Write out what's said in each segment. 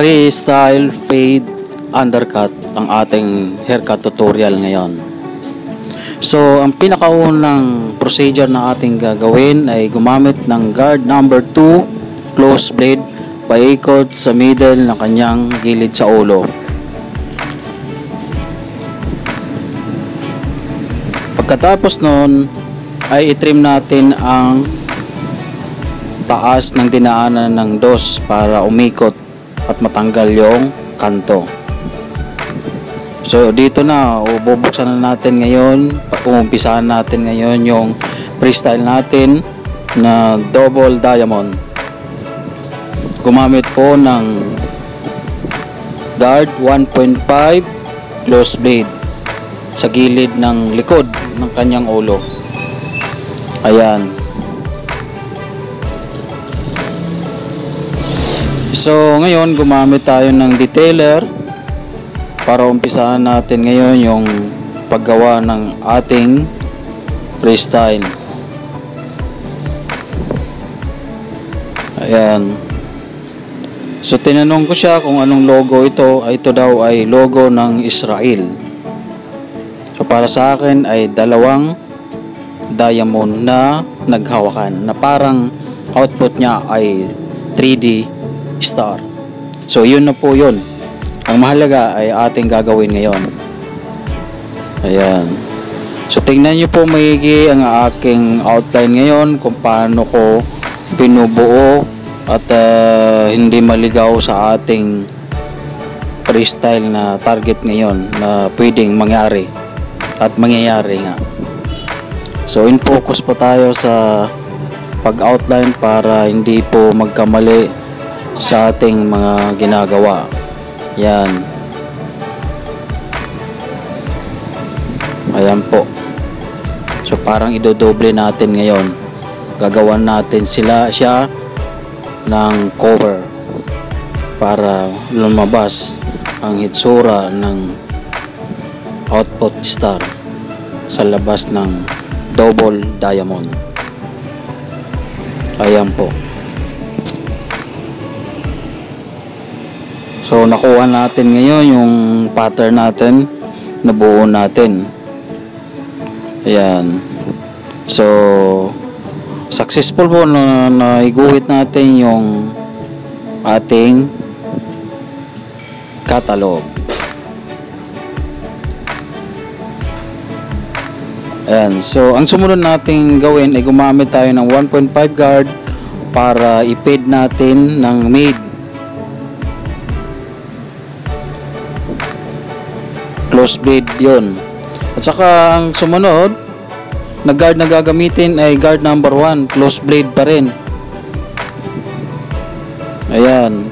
freestyle fade undercut ang ating haircut tutorial ngayon. So, ang pinakaunang procedure na ating gagawin ay gumamit ng guard number 2, close blade, paikot sa middle ng kanyang gilid sa ulo. Pagkatapos nun, ay itrim natin ang taas ng dinaanan ng dos para umikot at matanggal yung kanto. So dito na, bubuksan na natin ngayon, umumpisahan natin ngayon yung freestyle natin na double diamond. Gumamit po ng guard 1.5 close blade sa gilid ng likod ng kanyang ulo. Ayan. So ngayon gumamit tayo ng detailer para umpisahan natin ngayon yung paggawa ng ating freestyle. Ayan. So tinanong ko siya kung anong logo ito. Ito daw ay logo ng Israel. So para sa akin ay dalawang diamond na naghawakan na parang output niya ay 3D star. So yun na po yun. Ang mahalaga ay ating gagawin ngayon. Ayan. So tingnan nyo po maigi ang aking outline ngayon kung paano ko binubuo at hindi maligaw sa ating freestyle na target ngayon na pwedeng mangyari at mangyayari nga. So in focus po tayo sa pag-outline para hindi po magkamali sa ating mga ginagawa. Yan. Ayan po. So parang idodoble natin ngayon. Gagawan natin siya ng cover para lumabas ang hitsura ng output star sa labas ng double diamond. Ayan po. So nakuha natin ngayon yung pattern natin, nabuo natin. Ayan. So successful po na naiguhit natin yung ating catalog. Ayan. So ang sumunod nating gawin ay gumamit tayo ng 1.5 guard para i-fade natin ng mid. Close blade yun. At saka ang sumunod na guard na gagamitin ay guard number 1, close blade pa rin. Ayan.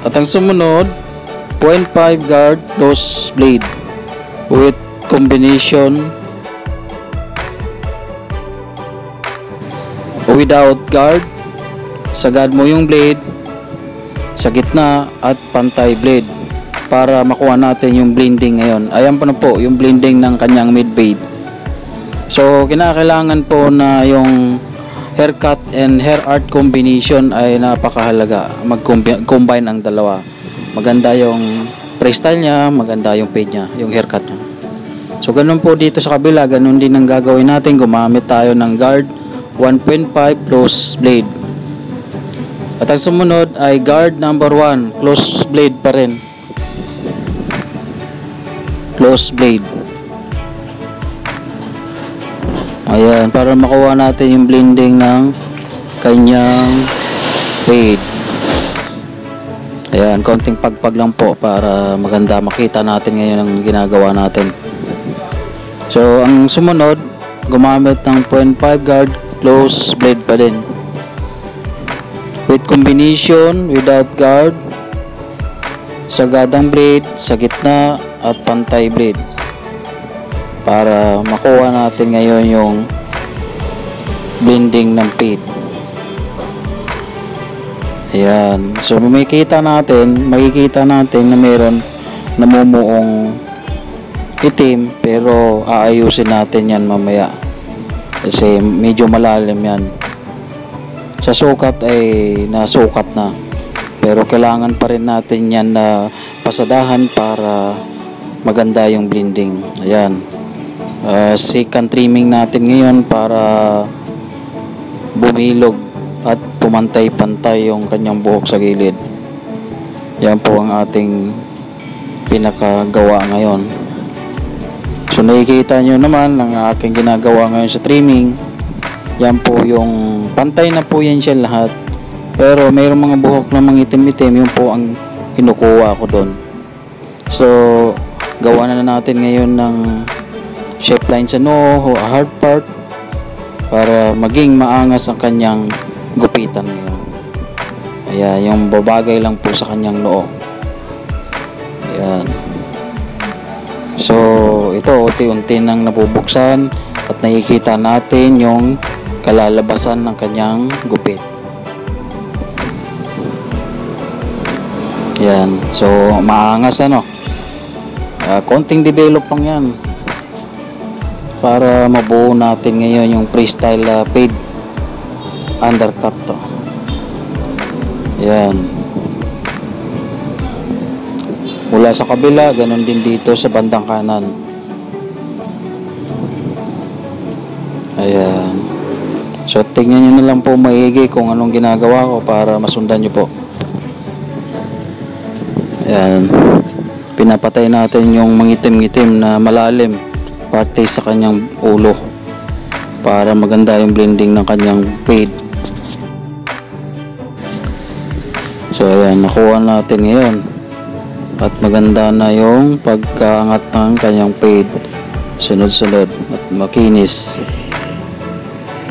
At ang sumunod 0.5 guard close blade with combination without guard. Sagad mo yung blade sa gitna at pantay blade para makuha natin yung blending ngayon. Ayan pa na po yung blending ng kanyang mid fade. So kinakailangan po na yung haircut and hair art combination ay napakahalaga. Mag-combine ang dalawa. Maganda yung freestyle niya, maganda yung fade niya, yung haircut niya. So ganun po dito sa kabila, ganun din ang gagawin natin. Gumamit tayo ng guard 1.5 close blade. At ang sumunod ay guard number 1, close blade pa rin. Close blade. Ayan, para makuha natin yung blending ng kanyang fade. Ayan, konting pagpag lang po para maganda makita natin ngayon ang ginagawa natin. So ang sumunod, gumamit ng 0.5 guard close blade pa din with combination without guard, sagadang blade sa gitna at pantay blade para makuha natin ngayon yung blending ng fade. Ayan, so makikita natin na meron namumuong itim, pero aayusin natin yan mamaya kasi medyo malalim yan. Sa sukat ay nasukat na. Pero kailangan pa rin natin yan na pasadahan para maganda yung blending. Ayan. Second trimming natin ngayon para bumilog at pumantay-pantay yung kanyang buhok sa gilid. Yan po ang ating pinakagawa ngayon. So nakikita nyo naman ang aking ginagawa ngayon sa trimming. Yan po yung pantay na po yan siya lahat. Pero mayroong mga buhok na mangitim-itim, yun po ang kinukuha ko doon. So gawa na natin ngayon ng shape line sa noo, hard part, para maging maangas ang kanyang gupitan ngayon. Ayan, yung babagay lang po sa kanyang noo. Ayan. So ito unti-unti nang nabubuksan at nakikita natin yung kalalabasan ng kanyang gupit. Yan. So maangas ano. Konting develop lang yan para mabuo natin ngayon yung freestyle fade undercut to. Yan. Mula sa kabila, ganun din dito sa bandang kanan. Ayan. So tingnan nyo na lang po maigi kung anong ginagawa ko para masundan nyo po. Ayan. Pinapatay natin yung mangitim-ngitim na malalim parte sa kanyang ulo para maganda yung blending ng kanyang fade. So ayan, nakuha natin ngayon at maganda na yung pagkaangat ng kanyang fade, sunod-sunod at makinis.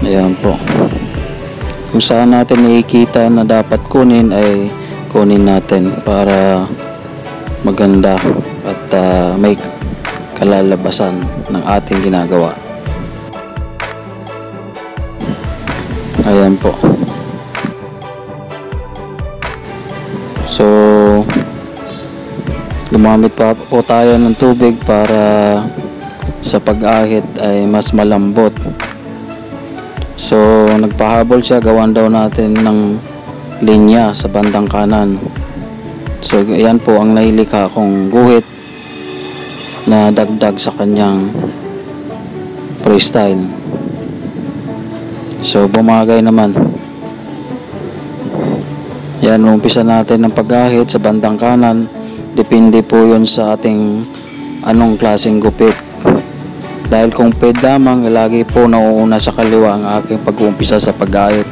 Ayan po, kung saan natin nakikita na dapat kunin ay kunin natin para maganda at may kalalabasan ng ating ginagawa. Ayan po. So gumamit pa po tayo ng tubig para sa pag-ahit ay mas malambot. So nagpahabol siya, gawan daw natin ng linya sa bandang kanan. So ayan po ang nailikha kong guhit na dagdag sa kanyang freestyle. So bumagay naman. Yan, umpisa natin ng pag-ahit sa bandang kanan. Depende po yun sa ating anong klaseng gupit. Dahil kung fade lamang, lagi po nauuna sa kaliwa ang aking pag-uumpisa sa pag-ahit.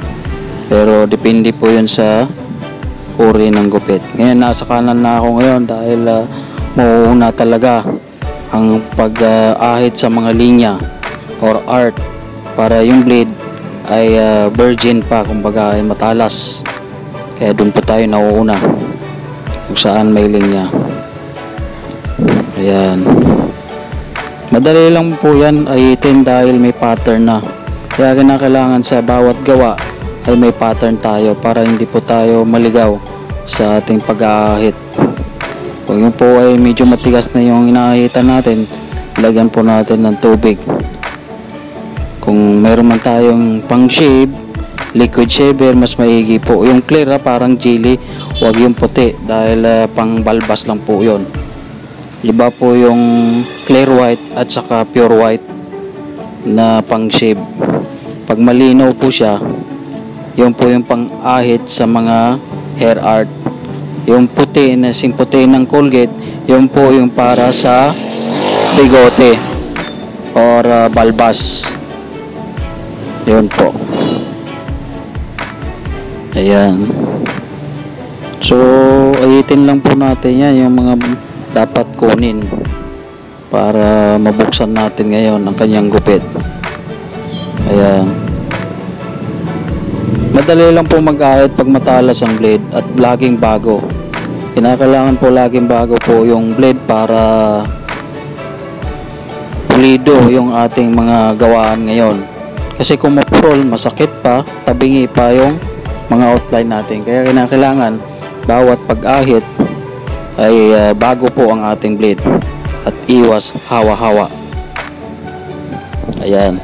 Pero depende po yun sa uri ng gupit. Ngayon nasa kanan na ako ngayon dahil mauuna talaga ang pag-ahit sa mga linya or art para yung blade ay virgin pa, kumbaga ay matalas. Kaya dun po tayo nauuna kung saan may linya. Ayan, madali lang po yan ayitin dahil may pattern na. Kaya kailangan sa bawat gawa ay may pattern tayo para hindi po tayo maligaw sa ating pag-aahit. Kung yun po ay medyo matigas na yung inaahitan natin, lagyan po natin ng tubig. Kung meron man tayong pang shave, liquid shaver, mas maigi po. Yung clear parang jelly, wag yung puti dahil pang balbas lang po yun. Iba po yung clear white at saka pure white na pang shave. Pag malinaw po siya, yun po yung pang-ahit sa mga hair art. Yung puti na puti ng Colgate, yun po yung para sa bigote or balbas. Yun po. Ayan. So ayitin lang po natin yan yung mga dapat kunin para mabuksan natin ngayon ang kanyang gupit. Ayan. Madali lang po mag-ahit pag matalas ang blade at laging bago. Kinakailangan po laging bago po yung blade para pulido yung ating mga gawaan ngayon. Kasi kung mapurol, masakit pa, tabingi pa yung mga outline natin. Kaya kinakailangan bawat pag-ahit ay bago po ang ating blade at iwas hawa-hawa. Ayan.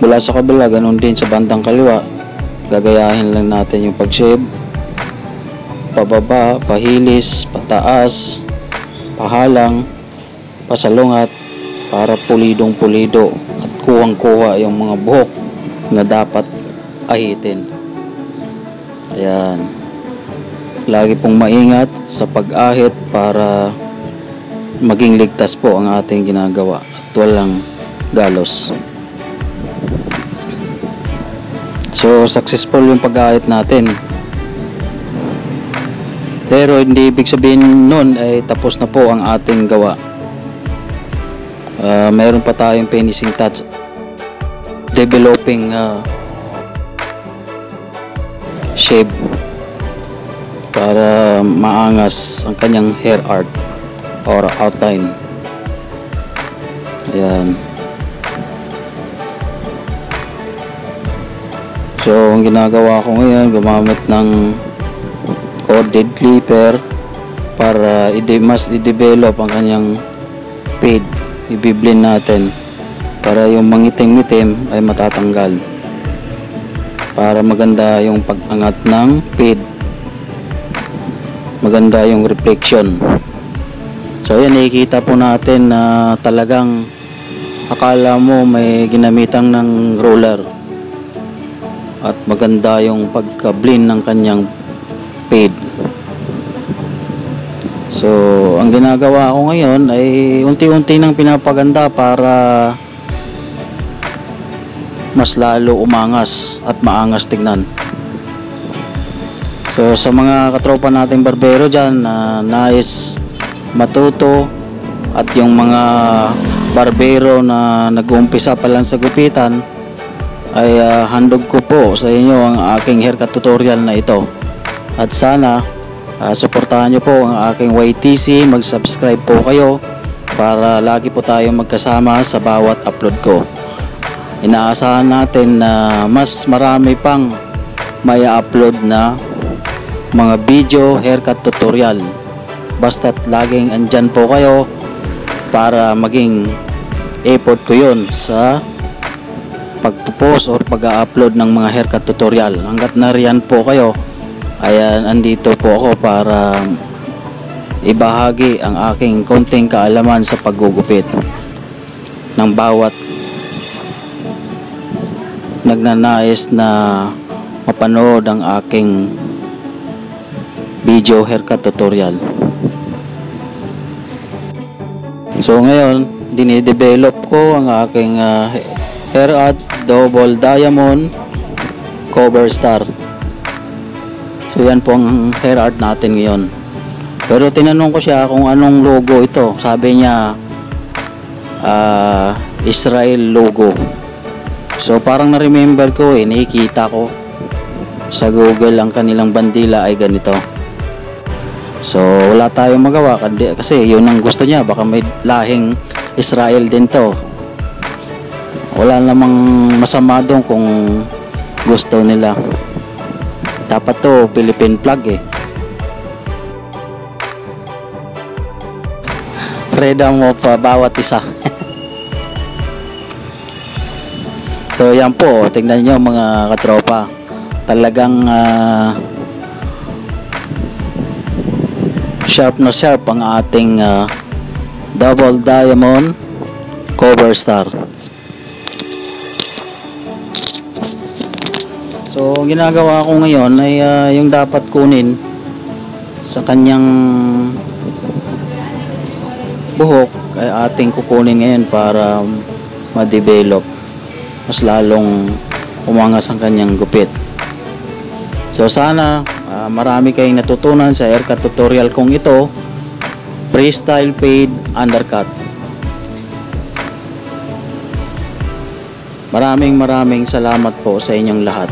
Mula sa kabila, ganun din sa bandang kaliwa. Gagayahin lang natin yung pag-shave. pababa, pahilis, pataas, pahalang, pasalungat para pulidong pulido at kuwang-kuha yung mga buhok na dapat ahitin. Ayan. Lagi pong maingat sa pag-ahit para maging ligtas po ang ating ginagawa at walang galos. So, successful yung pag-ahit natin. Pero hindi ibig sabihin nun ay tapos na po ang ating gawa. Meron pa tayong finishing touch. Developing shape para maangas ang kanyang hair art or outline. Ayan. So, ang ginagawa ko ngayon, gumamit ng corded clipper para mas i-develop ang kanyang fade. I-blend natin para yung mangitim-itim ay matatanggal. Para maganda yung pag-angat ng fade. Maganda yung reflection. So, ayan, nakikita po natin na talagang akala mo may ginamitan ng roller. At maganda yung pagka-blend ng kanyang fade. So, ang ginagawa ko ngayon ay unti-unti nang pinapaganda para mas lalo umangas at maangas tignan. So, sa mga katropa nating barbero dyan na nais matuto at yung mga barbero na nag-uumpisa pa lang sa gupitan, ay handog ko po sa inyo ang aking haircut tutorial na ito. At sana suportahan nyo po ang aking YTC, mag-subscribe po kayo para lagi po tayo magkasama sa bawat upload ko. Inaasahan natin na mas marami pang may upload na mga video haircut tutorial. Basta't laging andyan po kayo para maging effort ko yun sa pagpo-post or pag-upload ng mga haircut tutorial. Hanggat nariyan po kayo, ayan, andito po ako para ibahagi ang aking konting kaalaman sa paggugupit ng bawat nagnanais na mapanood ang aking video haircut tutorial. So ngayon, dinidevelop ko ang aking hair art double diamond cover star. So yan po ang hair art natin ngayon. Pero tinanong ko siya kung anong logo ito. Sabi niya Israel logo. So parang na-remember ko nakikita ko sa Google ang kanilang bandila ay ganito. So wala tayong magawa kasi yun ang gusto niya. Baka may lahing Israel din to. Wala namang masama doon kung gusto nila. Dapat to Philippine flag Freedom of bawat isa. So yan po, tingnan nyo mga katropa. Talagang sharp na sharp ang ating double diamond cover star. So, ang ginagawa ko ngayon ay yung dapat kunin sa kanyang buhok ay ating kukunin ngayon para ma-develop. Mas lalong umangas ang kanyang gupit. So, sana marami kayong natutunan sa haircut tutorial kong ito. Freestyle fade undercut. Maraming salamat po sa inyong lahat.